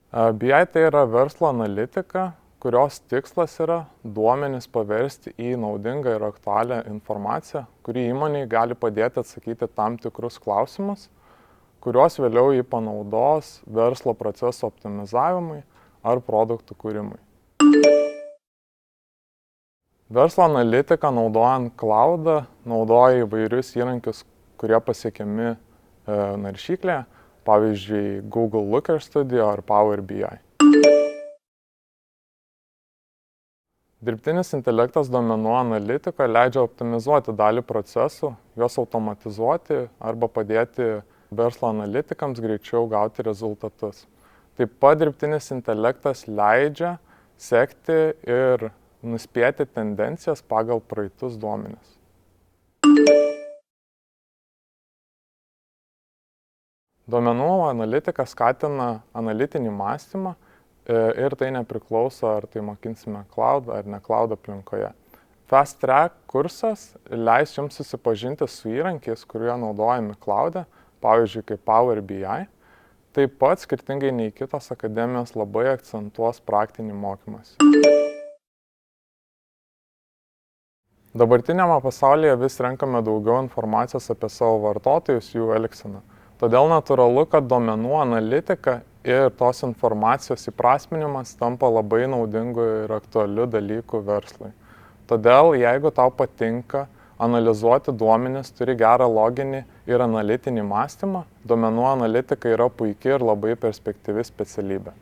BI tai yra verslo analitika, kurios tikslas yra duomenis paversti į naudingą ir aktualią informaciją, kuri įmonei gali padėti atsakyti tam tikrus klausimus, kuriuos vėliau jį panaudos verslo proceso optimizavimui ar produktų kūrimui. Verslo analitika naudojant cloudą naudoja įvairius įrankius, kurie pasiekiami naršyklėje, pavyzdžiui, Google Looker Studio ar Power BI. Dirbtinis intelektas duomenų analitikoje leidžia optimizuoti dalį procesų, juos automatizuoti arba padėti verslo analitikams greičiau gauti rezultatus. Taip pat dirbtinis intelektas leidžia sekti ir nuspėti tendencijas pagal praeitus duomenis. Duomenų analitika skatina analitinį mąstymą ir tai nepriklauso, ar tai mokinsime cloud ar ne cloud aplinkoje. Fast Track kursas leis jums susipažinti su įrankiais, kurie naudojami cloud'e, pavyzdžiui, kaip Power BI. Taip pat, skirtingai nei kitos akademijos, labai akcentuos praktinį mokymąsi. Dabartiniame pasaulyje vis renkame daugiau informacijos apie savo vartotojus, jų elgseną. Todėl natūralu, kad duomenų analitika ir tos informacijos įprasminimas tampa labai naudingu ir aktualiu dalyku verslui. Todėl, jeigu tau patinka analizuoti duomenis, turi gerą loginį ir analitinį mąstymą, duomenų analitika yra puiki ir labai perspektyvi specialybė.